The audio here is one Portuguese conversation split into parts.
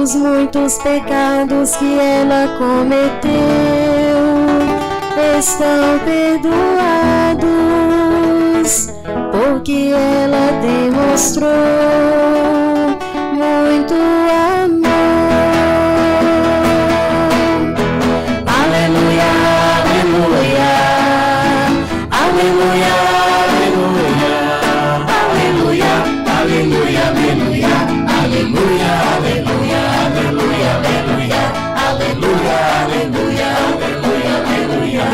os muitos pecados que ela cometeu estão perdoados, porque ela demonstrou muito amor. Aleluia, aleluia, aleluia, aleluia, aleluia, aleluia, aleluia, aleluia, aleluia, aleluia, aleluia, aleluia, aleluia, aleluia.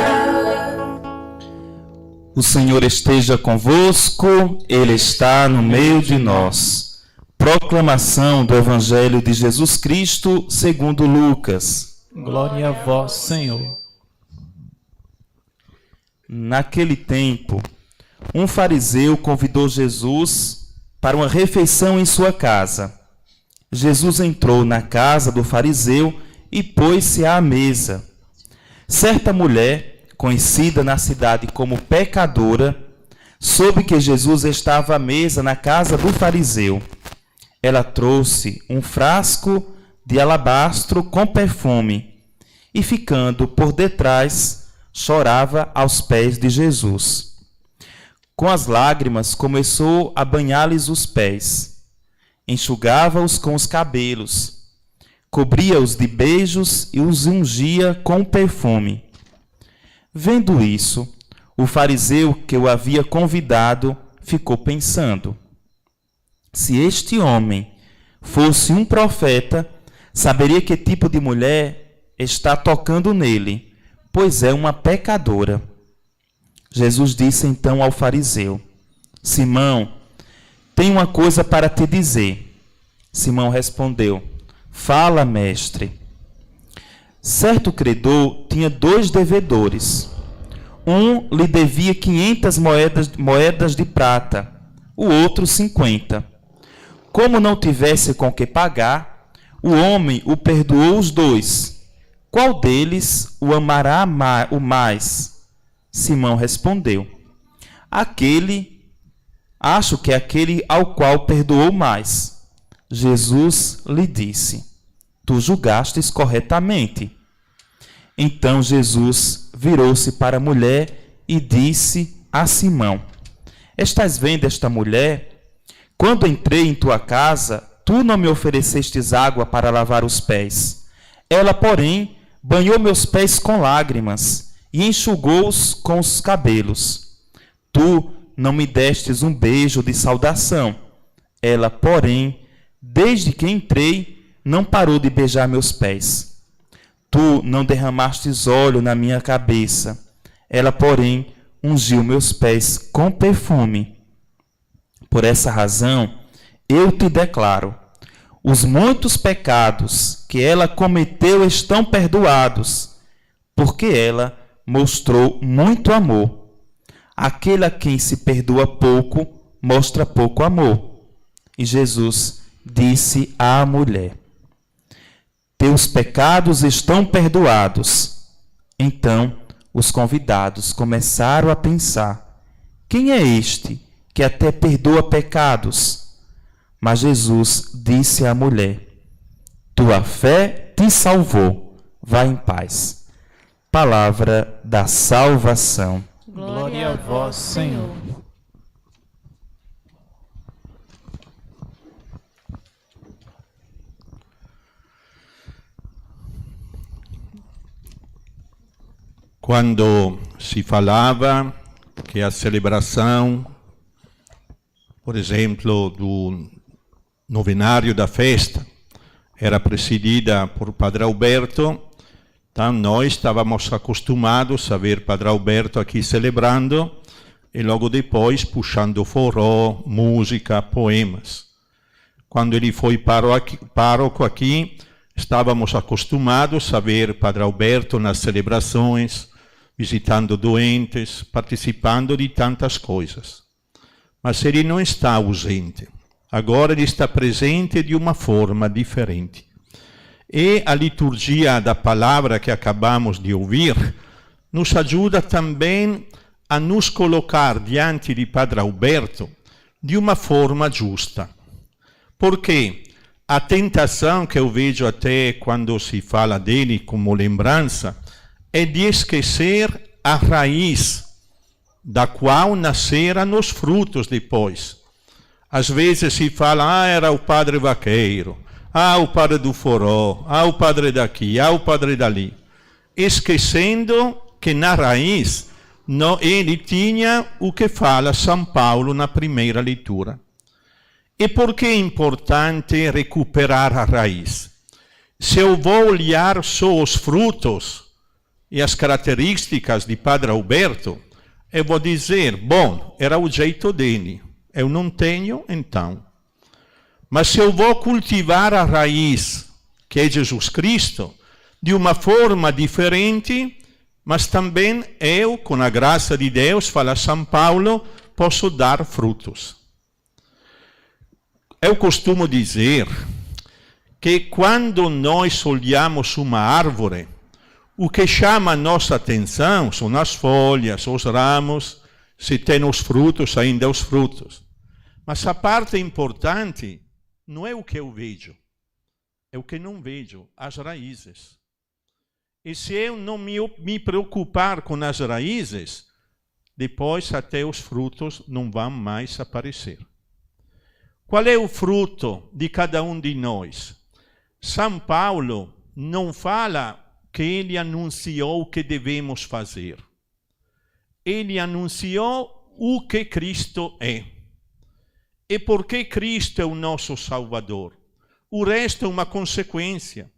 O Senhor esteja convosco, Ele está no meio de nós. Proclamação do Evangelho de Jesus Cristo segundo Lucas. Glória a vós, Senhor. Naquele tempo, um fariseu convidou Jesus para uma refeição em sua casa. Jesus entrou na casa do fariseu e pôs-se à mesa. Certa mulher, conhecida na cidade como pecadora, soube que Jesus estava à mesa na casa do fariseu. Ela trouxe um frasco de alabastro com perfume e, ficando por detrás, chorava aos pés de Jesus. Com as lágrimas, começou a banhar-lhes os pés, enxugava-os com os cabelos, cobria-os de beijos e os ungia com perfume. Vendo isso, o fariseu que o havia convidado ficou pensando: se este homem fosse um profeta, saberia que tipo de mulher está tocando nele, pois é uma pecadora. Jesus disse então ao fariseu: Simão, tenho uma coisa para te dizer. Simão respondeu: fala, mestre. Certo credor tinha 2 devedores. Um lhe devia 500 moedas de prata, o outro 50. Como não tivesse com que pagar, o homem o perdoou os 2. Qual deles o amará o mais? Simão respondeu: acho que é aquele ao qual perdoou mais. Jesus lhe disse: tu julgastes corretamente. Então Jesus virou-se para a mulher e disse a Simão: estás vendo esta mulher? Quando entrei em tua casa, tu não me oferecestes água para lavar os pés. Ela, porém, banhou meus pés com lágrimas e enxugou-os com os cabelos. Tu não me destes um beijo de saudação. Ela, porém, desde que entrei, não parou de beijar meus pés. Tu não derramastes óleo na minha cabeça. Ela, porém, ungiu meus pés com perfume. Por essa razão, eu te declaro: os muitos pecados que ela cometeu estão perdoados, porque ela mostrou muito amor. Aquele a quem se perdoa pouco, mostra pouco amor. E Jesus disse à mulher: teus pecados estão perdoados. Então, os convidados começaram a pensar: quem é este que até perdoa pecados? Mas Jesus disse à mulher: tua fé te salvou. Vá em paz. Palavra da salvação. Glória a vós, Senhor. Quando se falava que a celebração, por exemplo, do novenário da festa, era presidida por Padre Alberto, então nós estávamos acostumados a ver Padre Alberto aqui celebrando e logo depois puxando forró, música, poemas. Quando ele foi pároco aqui, estávamos acostumados a ver Padre Alberto nas celebrações, visitando doentes, participando de tantas coisas. Mas ele não está ausente. Agora ele está presente de uma forma diferente. E a liturgia da palavra que acabamos de ouvir nos ajuda também a nos colocar diante de Padre Alberto de uma forma justa. Porque a tentação que eu vejo até quando se fala dele como lembrança é de esquecer a raiz da qual nasceram os frutos depois. Às vezes se fala, era o padre vaqueiro, o padre do forró, o padre daqui, o padre dali. Esquecendo que na raiz ele tinha o que fala São Paulo na primeira leitura. E por que é importante recuperar a raiz? Se eu vou olhar só os frutos e as características de Padre Alberto, eu vou dizer, bom, era o jeito dele. Eu não tenho, então. Mas se eu vou cultivar a raiz, que é Jesus Cristo, de uma forma diferente, mas também eu, com a graça de Deus, fala São Paulo, posso dar frutos. Eu costumo dizer que quando nós olhamos uma árvore, o que chama a nossa atenção são as folhas, os ramos, se tem os frutos, ainda os frutos. Mas a parte importante não é o que eu vejo, é o que não vejo, as raízes. E se eu não me preocupar com as raízes, depois até os frutos não vão mais aparecer. Qual é o fruto de cada um de nós? São Paulo não fala que ele anunciou o que devemos fazer. Ele anunciou o que Cristo é. E porque Cristo é o nosso Salvador. O resto é uma consequência.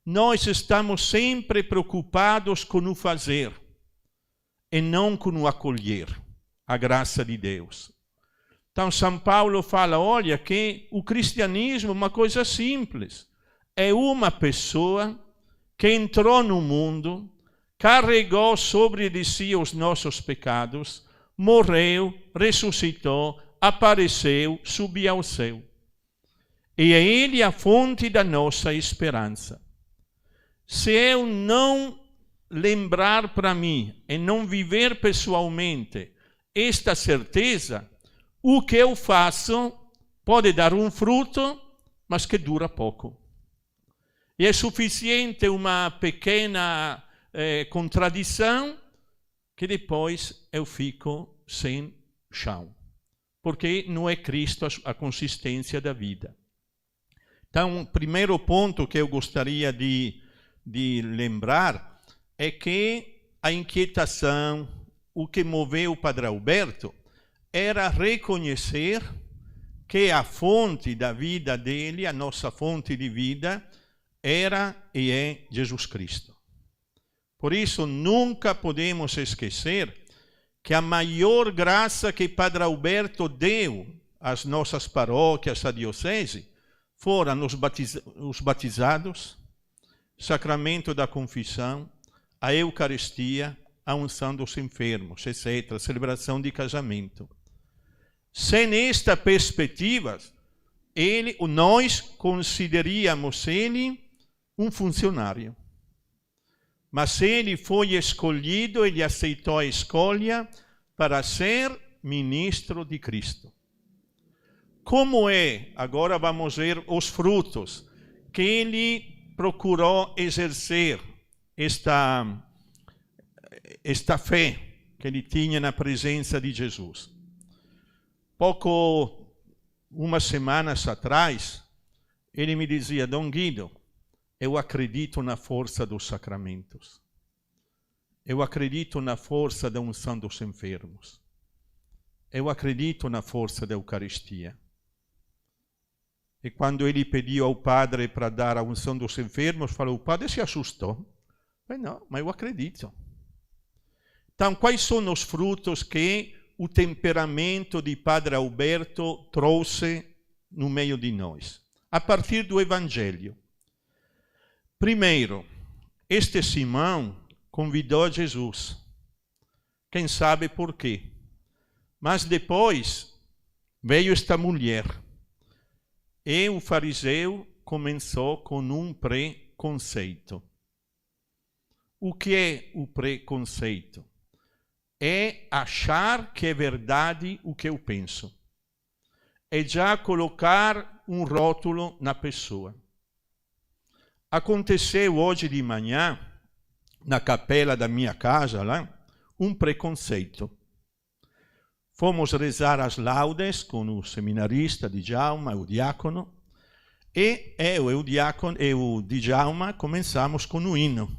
Nós estamos sempre preocupados com o fazer e não com o acolher, a graça de Deus. Então, São Paulo fala, olha, que o cristianismo é uma coisa simples. É uma pessoa que entrou no mundo, carregou sobre de si os nossos pecados, morreu, ressuscitou, apareceu, subiu ao céu. E é Ele a fonte da nossa esperança. Se eu não lembrar para mim e não viver pessoalmente esta certeza, o que eu faço pode dar um fruto, mas que dura pouco. E é suficiente uma pequena contradição que depois eu fico sem chão. Porque não é Cristo a consistência da vida. Então, o primeiro ponto que eu gostaria de lembrar é que a inquietação, o que moveu o Padre Alberto, era reconhecer que a fonte da vida dele, a nossa fonte de vida, era e é Jesus Cristo. Por isso, nunca podemos esquecer que a maior graça que Padre Alberto deu às nossas paróquias, à diocese, foram os batizados, sacramento da confissão, a Eucaristia, a unção dos enfermos, etc., a celebração de casamento. Sem esta perspectiva, nós consideríamos ele um funcionário. Mas ele foi escolhido, ele aceitou a escolha para ser ministro de Cristo. Como é, agora vamos ver os frutos, que ele procurou exercer esta fé que ele tinha na presença de Jesus. Umas semanas atrás, ele me dizia, Dom Guido, eu acredito na força dos sacramentos. Eu acredito na força da unção dos enfermos. Eu acredito na força da Eucaristia. E quando ele pediu ao padre para dar a unção dos enfermos, falou, o padre se assustou. Eu falei, não, mas eu acredito. Então, quais são os frutos que o temperamento de Padre Alberto trouxe no meio de nós? A partir do Evangelho. Primeiro, este Simão convidou Jesus. Quem sabe por quê? Mas depois veio esta mulher. E o fariseu começou com um preconceito. O que é o preconceito? É achar que é verdade o que eu penso. é já colocar um rótulo na pessoa. Aconteceu hoje de manhã, na capela da minha casa, lá, um preconceito. Fomos rezar as laudes com o seminarista Djalma, o diácono, e eu e o Djalma começamos com o hino.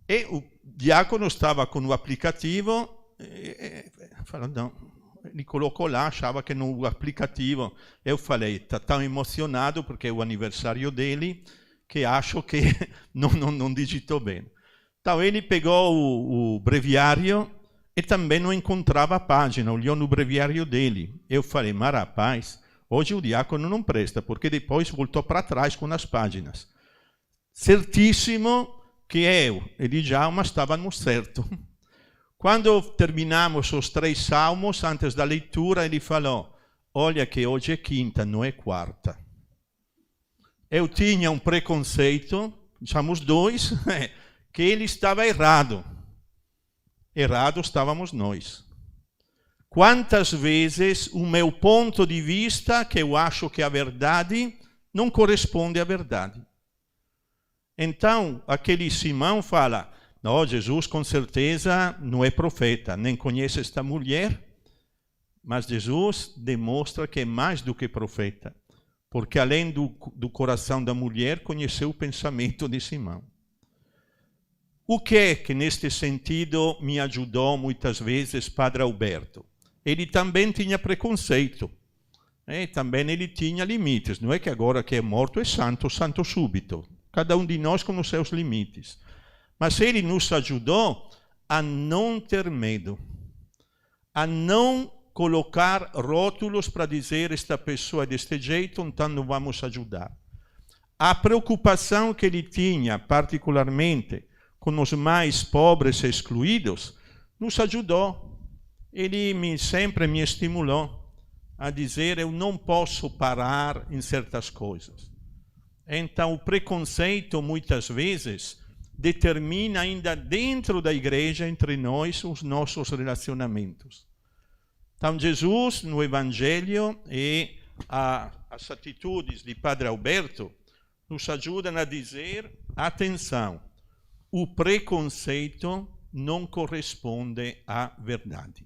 E o diácono estava com o aplicativo e falou, não, ele colocou lá, achava que no aplicativo. Eu falei, está tão emocionado porque é o aniversário dele, que acho que não digitou bem. Então ele pegou o breviário e também não encontrava a página, olhou no breviário dele. Eu falei, mas rapaz, hoje o diácono não presta, porque depois voltou para trás com as páginas. Certíssimo que eu e Djalma estávamos certo. Quando terminamos os 3 salmos, antes da leitura, ele falou, olha que hoje é quinta, não é quarta. Eu tinha um preconceito, somos dois, que ele estava errado. Errado estávamos nós. Quantas vezes o meu ponto de vista, que eu acho que é a verdade, não corresponde à verdade. Então, aquele Simão fala, não, Jesus com certeza não é profeta, nem conhece esta mulher, mas Jesus demonstra que é mais do que profeta, porque além do coração da mulher, conheceu o pensamento de Simão. O que é que neste sentido me ajudou muitas vezes Padre Alberto? Ele também tinha preconceito, também ele tinha limites, não é que agora que é morto é santo súbito, cada um de nós com os seus limites. Mas ele nos ajudou a não ter medo, a não colocar rótulos para dizer esta pessoa é deste jeito, então não vamos ajudar. A preocupação que ele tinha, particularmente com os mais pobres e excluídos, nos ajudou. Ele sempre me estimulou a dizer, eu não posso parar em certas coisas. Então, o preconceito, muitas vezes, determina ainda dentro da igreja, entre nós, os nossos relacionamentos. Então, Jesus, no Evangelho, e as atitudes de Padre Alberto, nos ajudam a dizer, atenção, o preconceito não corresponde à verdade.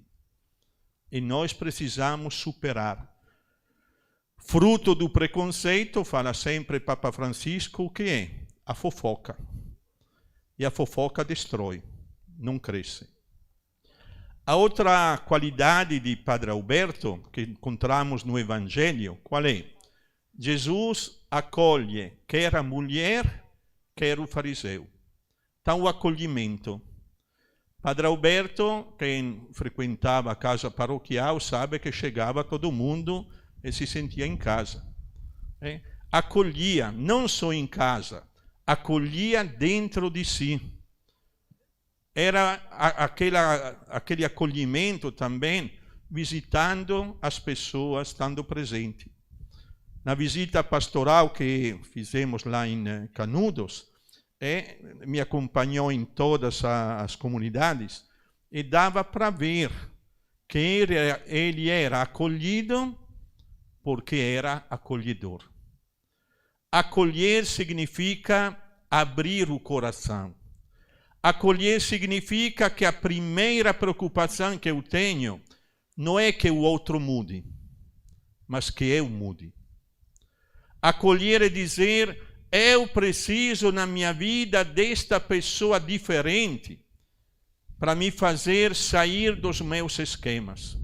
E nós precisamos superar. Fruto do preconceito, fala sempre Papa Francisco, o que é? A fofoca. E a fofoca destrói, não cresce. A outra qualidade de Padre Alberto, que encontramos no Evangelho, qual é? Jesus acolhe quer a mulher, quer o fariseu. Então, o acolhimento. Padre Alberto, quem frequentava a casa paroquial, sabe que chegava todo mundo e se sentia em casa. Acolhia, não só em casa, acolhia dentro de si. Era aquele acolhimento também, visitando as pessoas, estando presente. Na visita pastoral que fizemos lá em Canudos, me acompanhou em todas as comunidades e dava para ver que ele era acolhido porque era acolhedor. Acolher significa abrir o coração. Acolher significa que a primeira preocupação que eu tenho não é que o outro mude, mas que eu mude. Acolher é dizer, eu preciso na minha vida desta pessoa diferente para me fazer sair dos meus esquemas.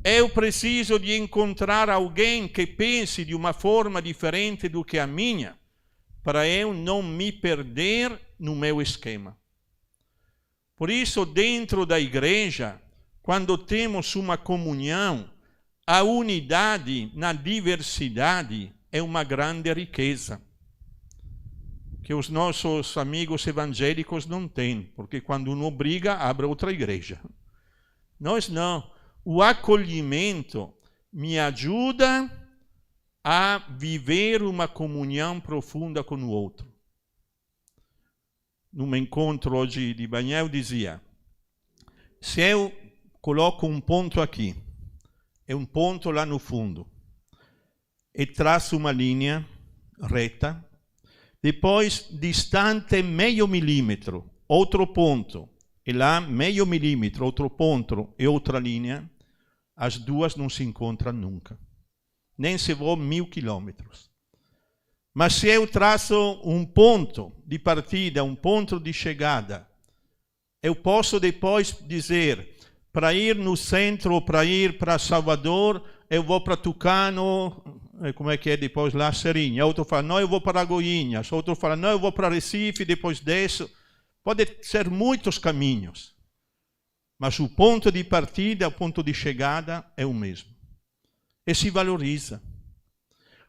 Eu preciso de encontrar alguém que pense de uma forma diferente do que a minha, para eu não me perder no meu esquema. Por isso, dentro da igreja, quando temos uma comunhão, a unidade na diversidade é uma grande riqueza, que os nossos amigos evangélicos não têm, porque quando um briga, abre outra igreja. Nós não. O acolhimento me ajuda a viver uma comunhão profunda com o outro. Num encontro hoje de manhã, eu dizia, se eu coloco um ponto aqui, é um ponto lá no fundo, e traça uma linha reta, depois distante meio milímetro, outro ponto, e lá meio milímetro, outro ponto e outra linha, as duas não se encontram nunca, nem se vão 1000 quilômetros. Mas se eu traço um ponto de partida, um ponto de chegada, eu posso depois dizer, para ir no centro, para ir para Salvador, eu vou para Tucano, como é que é depois lá, Serinha. Outro fala, não, eu vou para Goiânia. Outro fala, não, eu vou para Recife, depois desço. Pode ser muitos caminhos, mas o ponto de partida, o ponto de chegada é o mesmo. E se valoriza.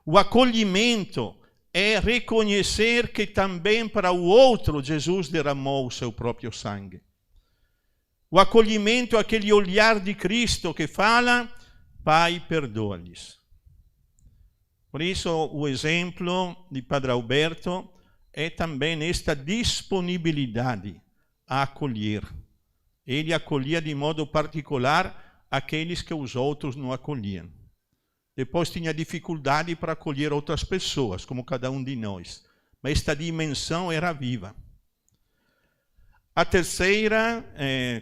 O acolhimento é reconhecer que também para o outro Jesus derramou o seu próprio sangue. O acolhimento é aquele olhar de Cristo que fala, Pai, perdoa-lhes. Por isso, o exemplo de Padre Alberto é também esta disponibilidade a acolher. Ele acolhia de modo particular aqueles que os outros não acolhiam. Depois tinha dificuldade para acolher outras pessoas, como cada um de nós. Mas esta dimensão era viva. A terceira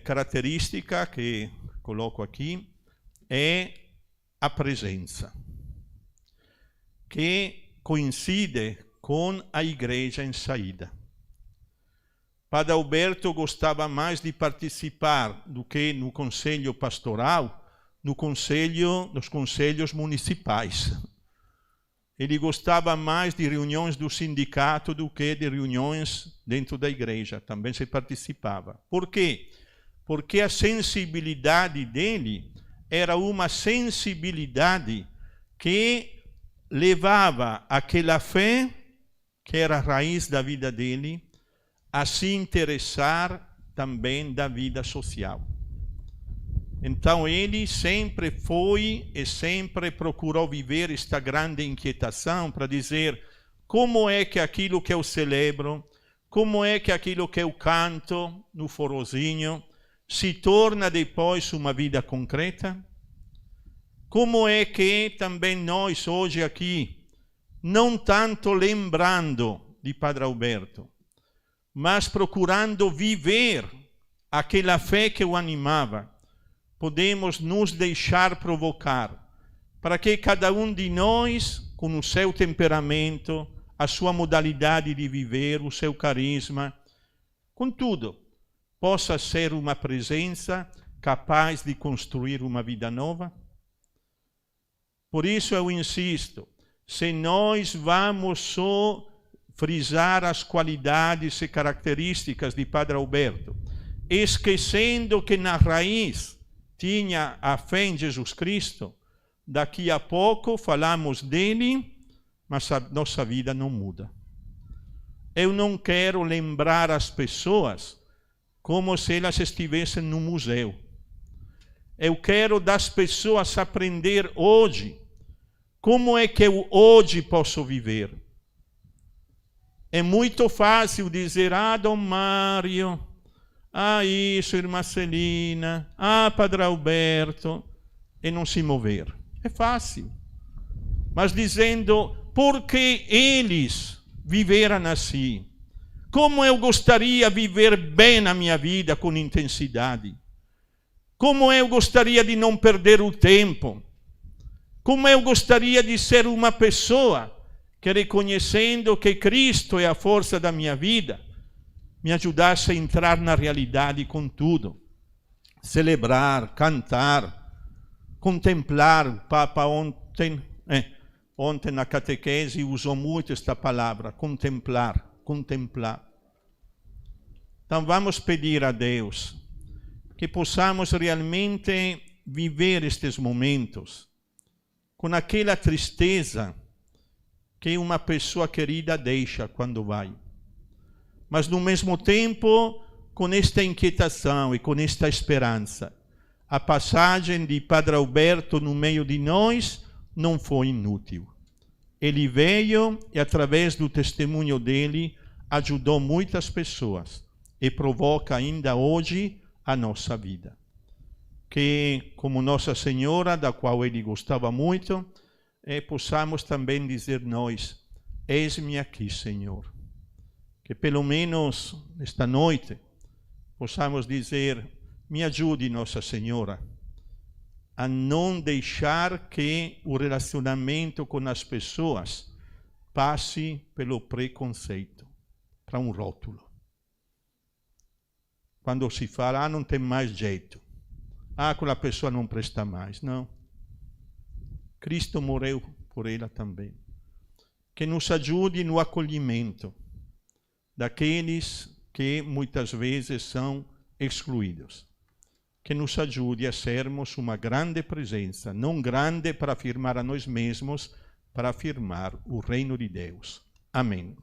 característica que coloco aqui é a presença, que coincide com a igreja em saída. Padre Alberto gostava mais de participar do que no conselho pastoral, nos conselhos municipais. Ele gostava mais de reuniões do sindicato do que de reuniões dentro da igreja. Também se participava. Por quê? Porque a sensibilidade dele era uma sensibilidade que levava aquela fé, que era a raiz da vida dele, a se interessar também da vida social. Então ele sempre foi e sempre procurou viver esta grande inquietação para dizer como é que aquilo que eu celebro, como é que aquilo que eu canto no forozinho se torna depois uma vida concreta? Como é que também nós hoje aqui, não tanto lembrando de Padre Alberto, mas procurando viver aquela fé que o animava, podemos nos deixar provocar, para que cada um de nós, com o seu temperamento, a sua modalidade de viver, o seu carisma, contudo, possa ser uma presença capaz de construir uma vida nova? Por isso eu insisto, se nós vamos só frisar as qualidades e características de Padre Alberto, esquecendo que na raiz tinha a fé em Jesus Cristo, daqui a pouco falamos dele, mas a nossa vida não muda. Eu não quero lembrar as pessoas como se elas estivessem no museu. Eu quero das pessoas aprender hoje como é que eu hoje posso viver. É muito fácil dizer, Dom Mário, isso, irmã Celina, Padre Alberto, e não se mover. É fácil. Mas dizendo, porque eles viveram assim, como eu gostaria de viver bem a minha vida com intensidade, como eu gostaria de não perder o tempo, como eu gostaria de ser uma pessoa que, reconhecendo que Cristo é a força da minha vida, me ajudasse a entrar na realidade com tudo. Celebrar, cantar, contemplar. O Papa ontem na catequese usou muito esta palavra, contemplar, contemplar. Então vamos pedir a Deus que possamos realmente viver estes momentos com aquela tristeza que uma pessoa querida deixa quando vai. Mas, no mesmo tempo, com esta inquietação e com esta esperança, a passagem de Padre Alberto no meio de nós não foi inútil. Ele veio e, através do testemunho dele, ajudou muitas pessoas e provoca ainda hoje a nossa vida. que, como Nossa Senhora, da qual ele gostava muito, possamos também dizer nós, eis-me aqui, Senhor. Que pelo menos esta noite possamos dizer, me ajude, Nossa Senhora, a não deixar que o relacionamento com as pessoas passe pelo preconceito, para um rótulo. Quando se fala, não tem mais jeito. Aquela pessoa não presta mais. Não. Cristo morreu por ela também. Que nos ajude no acolhimento daqueles que muitas vezes são excluídos. Que nos ajude a sermos uma grande presença, não grande para afirmar a nós mesmos, para afirmar o reino de Deus. Amém.